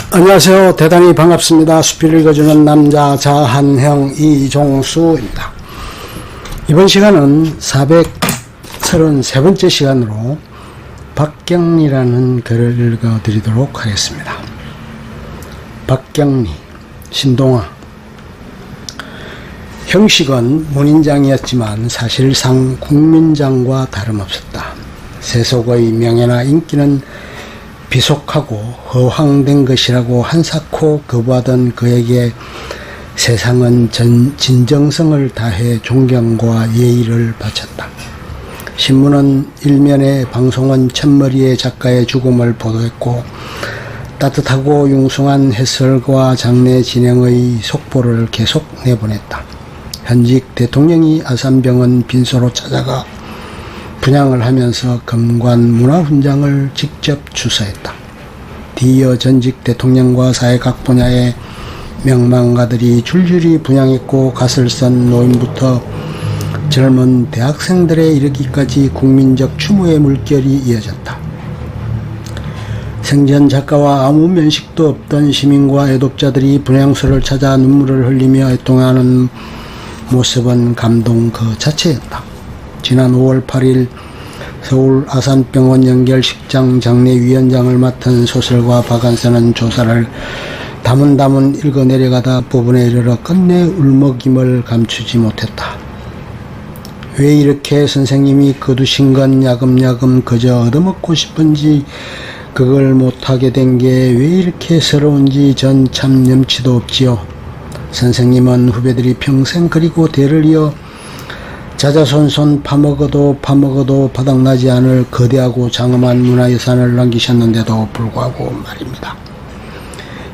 안녕하세요. 대단히 반갑습니다. 수필을 읽어주는 남자 자한형 이종수입니다. 이번 시간은 433번째 시간으로 박경리라는 글을 읽어드리도록 하겠습니다. 박경리, 신동아. 형식은 문인장이었지만 사실상 국민장과 다름없었다. 세속의 명예나 인기는 비속하고 허황된 것이라고 한사코 거부하던 그에게 세상은 진정성을 다해 존경과 예의를 바쳤다. 신문은 일면에, 방송은 첫머리의 작가의 죽음을 보도했고 따뜻하고 융숭한 해설과 장례 진행의 속보를 계속 내보냈다. 현직 대통령이 아산병원 빈소로 찾아가 분향을 하면서 금관 문화훈장을 직접 주서했다. 뒤이어 전직 대통령과 사회 각 분야의 명망가들이 줄줄이 분향했고 갓을 썬 노인부터 젊은 대학생들에 이르기까지 국민적 추모의 물결이 이어졌다. 생전 작가와 아무 면식도 없던 시민과 애독자들이 분향소를 찾아 눈물을 흘리며 애통하는 모습은 감동 그 자체였다. 지난 5월 8일 서울 아산병원 연결식장 장례위원장을 맡은 소설가 박한선은 조사를 다문다문 읽어내려가다 부분에 이르러 끝내 울먹임을 감추지 못했다. 왜 이렇게 선생님이 거두신 건 야금야금 그저 얻어먹고 싶은지 그걸 못하게 된 게 왜 이렇게 서러운지 전 참 염치도 없지요. 선생님은 후배들이 평생 그리고 대를 이어 자자손손 파먹어도 바닥나지 않을 거대하고 장엄한 문화유산을 남기셨는데도 불구하고 말입니다.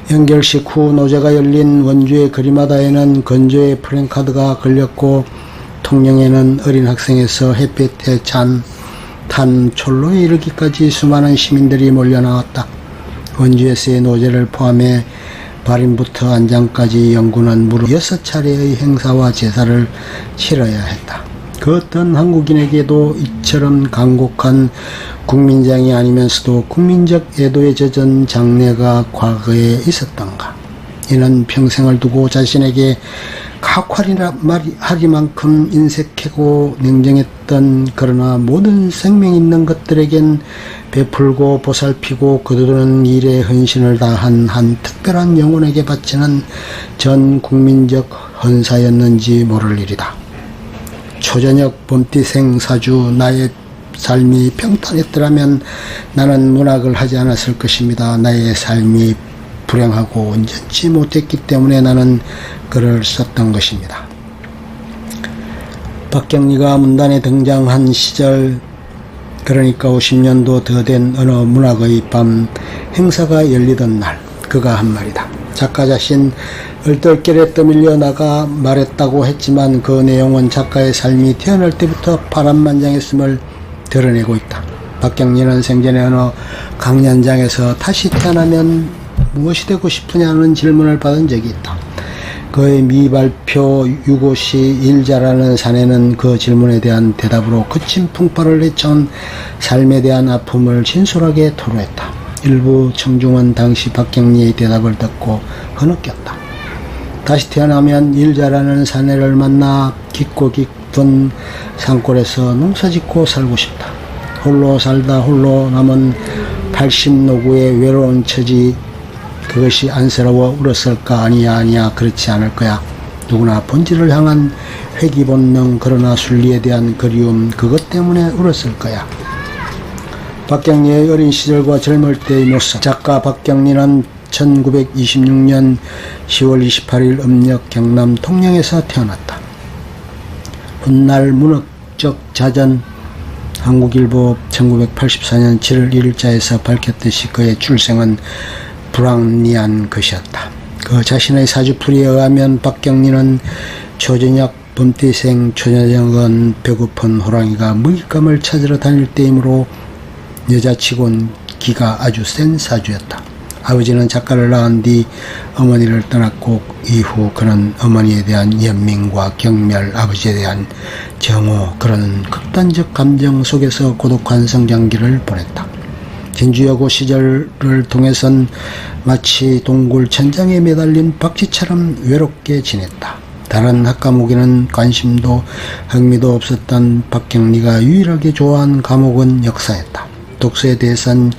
연결식 후 노제가 열린 원주의 거리마다에는 건조의 프랭카드가 걸렸고 통영에는 어린 학생에서 햇빛에 탄 촐로에 이르기까지 수많은 시민들이 몰려나왔다. 원주에서의 노제를 포함해 발인부터 안장까지 영구는 무려 6차례의 행사와 제사를 치러야 했다. 그 어떤 한국인에게도 이처럼 간곡한 국민장이 아니면서도 국민적 애도에 젖은 장례가 과거에 있었던가. 이는 평생을 두고 자신에게 각활이하리만큼 인색하고 냉정했던, 그러나 모든 생명 있는 것들에겐 베풀고 보살피고 거두는 일에 헌신을 다한 한 특별한 영혼에게 바치는 전 국민적 헌사였는지 모를 일이다. 초저녁 봄띠생 사주, 나의 삶이 평탄했더라면 나는 문학을 하지 않았을 것입니다. 나의 삶이 불행하고 온전치 못했기 때문에 나는 글을 썼던 것입니다. 박경리가 문단에 등장한 시절, 그러니까 50년도 더 된 어느 문학의 밤 행사가 열리던 날, 그가 한 말이다. 작가 자신 얼떨결에 떠밀려 나가 말했다고 했지만 그 내용은 작가의 삶이 태어날 때부터 파란만장했음을 드러내고 있다. 박경리는 생전에 어느 강연장에서 다시 태어나면 무엇이 되고 싶으냐는 질문을 받은 적이 있다. 그의 미발표 유고시 일자라는 사내는 그 질문에 대한 대답으로 거친 풍파를 헤쳐온 삶에 대한 아픔을 진솔하게 토로했다. 일부 청중은 당시 박경리의 대답을 듣고 흐느꼈다. 다시 태어나면 일자라는 사내를 만나 깊고 깊은 산골에서 농사짓고 살고 싶다. 홀로 살다 홀로 남은 80노구의 외로운 처지, 그것이 안쓰러워 울었을까? 아니야, 그렇지 않을 거야. 누구나 본질을 향한 회귀 본능, 그러나 순리에 대한 그리움, 그것 때문에 울었을 거야. 박경리의 어린 시절과 젊을 때의 모습. 작가 박경리는 1926년 10월 28일 음력 경남 통영에서 태어났다. 훗날 문학적 자전, 한국일보 1984년 7월 1일자에서 밝혔듯이 그의 출생은 불합리한 것이었다. 그 자신의 사주풀이에 의하면 박경리는 초저녁 봄띠생, 초저녁은 배고픈 호랑이가 먹잇감을 찾으러 다닐 때이므로 여자치곤 기가 아주 센 사주였다. 아버지는 작가를 낳은 뒤 어머니를 떠났고 이후 그는 어머니에 대한 연민과 경멸, 아버지에 대한 정오, 그런 극단적 감정 속에서 고독한 성장기를 보냈다. 진주여고 시절을 통해선 마치 동굴 천장에 매달린 박쥐처럼 외롭게 지냈다. 다른 학과목에는 관심도 흥미도 없었던 박경리가 유일하게 좋아한 과목은 역사였다. 독서에 대해선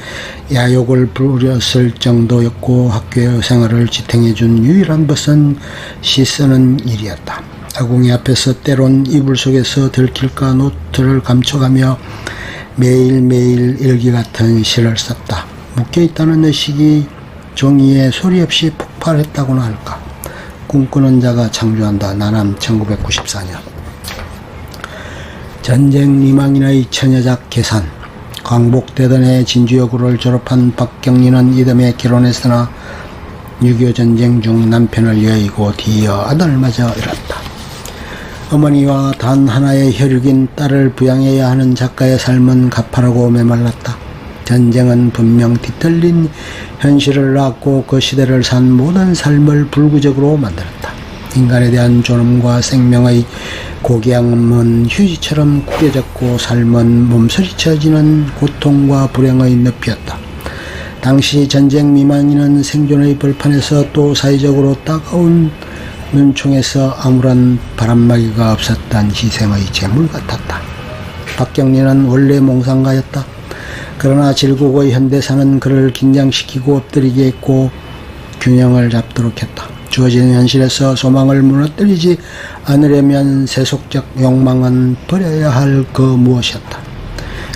야욕을 부렸을 정도였고 학교의 생활을 지탱해준 유일한 것은 시 쓰는 일이었다. 아궁이 앞에서 때론 이불 속에서 들킬까 노트를 감춰가며 매일매일 일기 같은 시를 썼다. 묶여있다는 의식이 종이에 소리 없이 폭발했다고나 할까. 꿈꾸는 자가 창조한다. 나남 1994년. 전쟁 미망인의 처녀작 계산. 광복대전의 진주여고를 졸업한 박경리는 이듬해 결혼했으나 6.25 전쟁 중 남편을 여의고 뒤이어 아들마저 잃었다. 어머니와 단 하나의 혈육인 딸을 부양해야 하는 작가의 삶은 가파르고 메말랐다. 전쟁은 분명 뒤틀린 현실을 낳았고 그 시대를 산 모든 삶을 불구적으로 만들었다. 인간에 대한 존엄과 생명의 고귀함은 휴지처럼 구겨졌고 삶은 몸서리쳐지는 고통과 불행의 늪이었다. 당시 전쟁 미망인은 생존의 벌판에서 또 사회적으로 따가운 눈총에서 아무런 바람막이가 없었던 희생의 제물 같았다. 박경리는 원래 몽상가였다. 그러나 질국의 현대사는 그를 긴장시키고 엎드리게 했고 균형을 잡도록 했다. 주어진 현실에서 소망을 무너뜨리지 않으려면 세속적 욕망은 버려야 할 그 무엇이었다.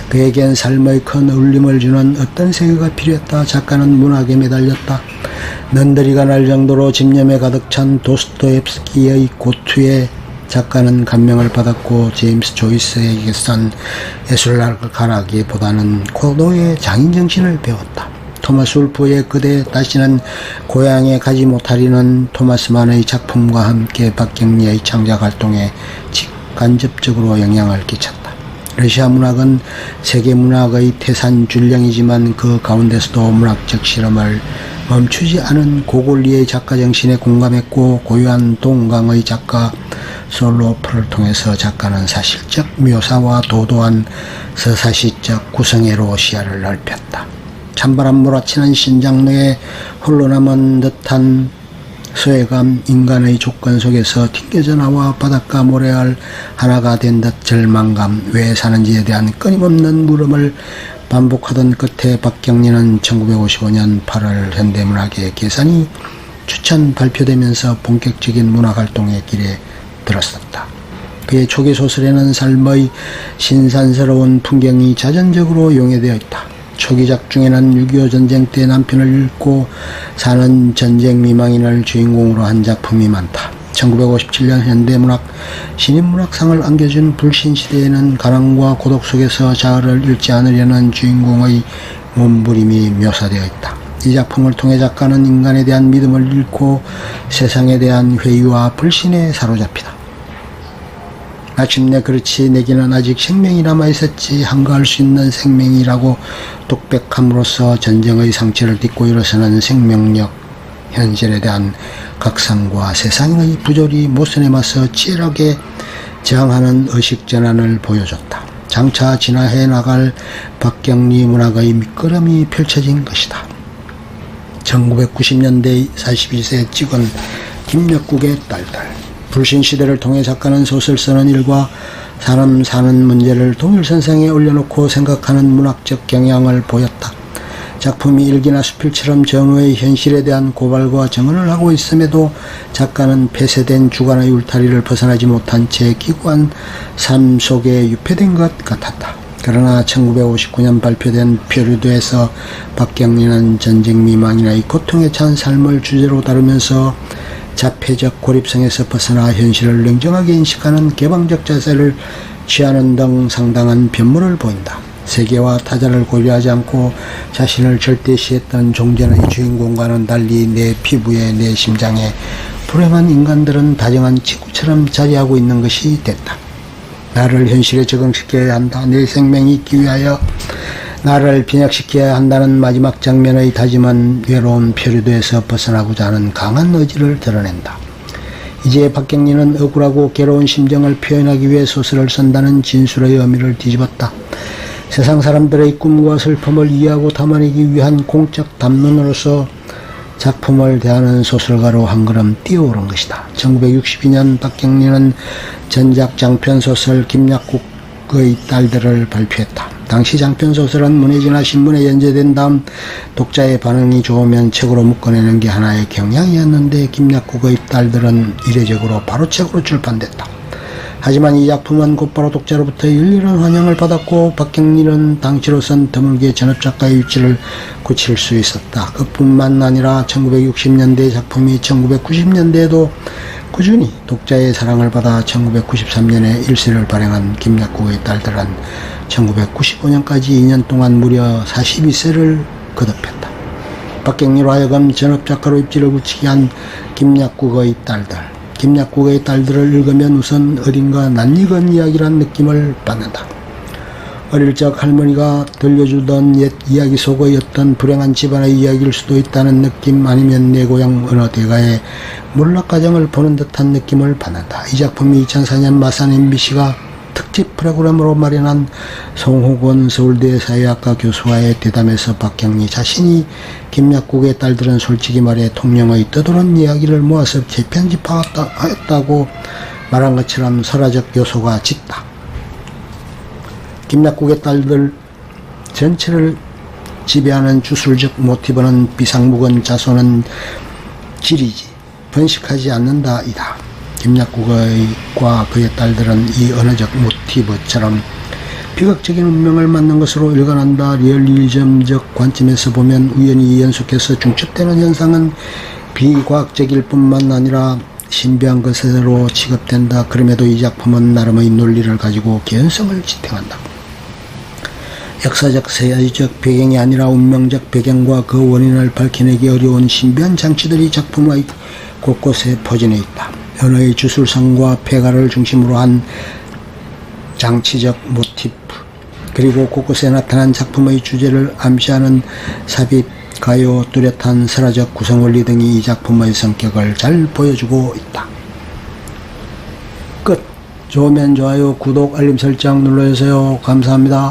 그에겐 삶의 큰 울림을 주는 어떤 세계가 필요했다. 작가는 문학에 매달렸다. 넌더리가 날 정도로 집념에 가득 찬 도스토옙스키의 고투에 작가는 감명을 받았고 제임스 조이스에게 쓴 예술가라기보다는 고도의 장인정신을 배웠다. 토마스 울프의 그대 다시는 고향에 가지 못하리는 토마스 만의 작품과 함께 박경리의 창작 활동에 직간접적으로 영향을 끼쳤다. 러시아 문학은 세계 문학의 태산줄령이지만 그 가운데서도 문학적 실험을 멈추지 않은 고골리의 작가 정신에 공감했고 고유한 동강의 작가 솔로프를 통해서 작가는 사실적 묘사와 도도한 서사시적 구성애로 시야를 넓혔다. 찬바람 몰아치는 신장로에 홀로 남은 듯한 소외감, 인간의 조건 속에서 튕겨져 나와 바닷가 모래알 하나가 된 듯 절망감, 왜 사는지에 대한 끊임없는 물음을 반복하던 끝에 박경리는 1955년 8월 현대문학의 계산이 추천 발표되면서 본격적인 문학활동의 길에 들었었다. 그의 초기 소설에는 삶의 신산스러운 풍경이 자전적으로 용해되어 있다. 초기작 중에는 6.25 전쟁 때 남편을 잃고 사는 전쟁 미망인을 주인공으로 한 작품이 많다. 1957년 현대문학 신인문학상을 안겨준 불신시대에는 가난과 고독 속에서 자아를 잃지 않으려는 주인공의 몸부림이 묘사되어 있다. 이 작품을 통해 작가는 인간에 대한 믿음을 잃고 세상에 대한 회의와 불신에 사로잡히다. 마침내 그렇지 내게는 아직 생명이 남아있었지 한가할 수 있는 생명이라고 독백함으로써 전쟁의 상처를 딛고 일어서는 생명력, 현실에 대한 각성과 세상의 부조리 모순에 맞서 치열하게 저항하는 의식전환을 보여줬다. 장차 진화해 나갈 박경리 문학의 밑거름이 펼쳐진 것이다. 1990년대 41세에 찍은 김역국의 딸들. 불신시대를 통해 작가는 소설 쓰는 일과 사람 사는 문제를 동일선상에 올려놓고 생각하는 문학적 경향을 보였다. 작품이 일기나 수필처럼 전후의 현실에 대한 고발과 정언을 하고 있음에도 작가는 폐쇄된 주관의 울타리를 벗어나지 못한 채 기구한 삶 속에 유폐된 것 같았다. 그러나 1959년 발표된 표류도에서 박경리는 전쟁 미망인의 고통에 찬 삶을 주제로 다루면서 자폐적 고립성에서 벗어나 현실을 냉정하게 인식하는 개방적 자세를 취하는 등 상당한 변모를 보인다. 세계와 타자를 고려하지 않고 자신을 절대시했던 종전의 주인공과는 달리 내 피부에 내 심장에 불행한 인간들은 다정한 친구처럼 자리하고 있는 것이 됐다. 나를 현실에 적응시켜야 한다. 내 생명이 있기 위하여 나를 빈약시켜야 한다는 마지막 장면의 다짐은 외로운 표류도에서 벗어나고자 하는 강한 의지를 드러낸다. 이제 박경리는 억울하고 괴로운 심정을 표현하기 위해 소설을 쓴다는 진술의 의미를 뒤집었다. 세상 사람들의 꿈과 슬픔을 이해하고 담아내기 위한 공적 담론으로서 작품을 대하는 소설가로 한 걸음 뛰어오른 것이다. 1962년 박경리는 전작 장편소설 김약국의 딸들을 발표했다. 당시 장편소설은 문해지나 신문에 연재된 다음 독자의 반응이 좋으면 책으로 묶어내는 게 하나의 경향이었는데 김약국의 딸들은 이례적으로 바로 책으로 출판됐다. 하지만 이 작품은 곧바로 독자로부터 열렬한 환영을 받았고 박경리는 당시로선 드물게 전업작가의 위치를 굳힐 수 있었다. 그뿐만 아니라 1960년대 작품이 1990년대에도 꾸준히 독자의 사랑을 받아 1993년에 1세를 발행한 김약국의 딸들은 1995년까지 2년 동안 무려 42세를 거듭했다. 박경리로 하여금 전업작가로 입지를 굳히게 한 김약국의 딸들. 김약국의 딸들을 읽으면 우선 어딘가 낯익은 이야기란 느낌을 받는다. 어릴 적 할머니가 들려주던 옛 이야기 속의 어떤 불행한 집안의 이야기일 수도 있다는 느낌, 아니면 내 고향 어느 대가의 몰락가정을 보는 듯한 느낌을 받는다. 이 작품이 2004년 마산 MBC가 특집 프로그램으로 마련한 송호건 서울대 사회학과 교수와의 대담에서 박경리 자신이 김약국의 딸들은 솔직히 말해 통영의 떠도는 이야기를 모아서 재편집하였다고 말한 것처럼 설화적 요소가 짙다. 김약국의 딸들 전체를 지배하는 주술적 모티브는 비상묵은 자손은 지리지 번식하지 않는다이다. 김약국과 그의 딸들은 이 언어적 모티브처럼 비극적인 운명을 맞는 것으로 일관한다. 리얼리즘적 관점에서 보면 우연히 연속해서 중첩되는 현상은 비과학적일 뿐만 아니라 신비한 것으로 취급된다. 그럼에도 이 작품은 나름의 논리를 가지고 개연성을 지탱한다. 역사적, 세계적 배경이 아니라 운명적 배경과 그 원인을 밝혀내기 어려운 신비한 장치들이 작품의 곳곳에 포진해 있다. 언어의 주술성과 폐가를 중심으로 한 장치적 모티프, 그리고 곳곳에 나타난 작품의 주제를 암시하는 삽입, 가요, 뚜렷한 설화적 구성원리 등이 이 작품의 성격을 잘 보여주고 있다. 끝. 좋으면 좋아요, 구독, 알림 설정 눌러주세요. 감사합니다.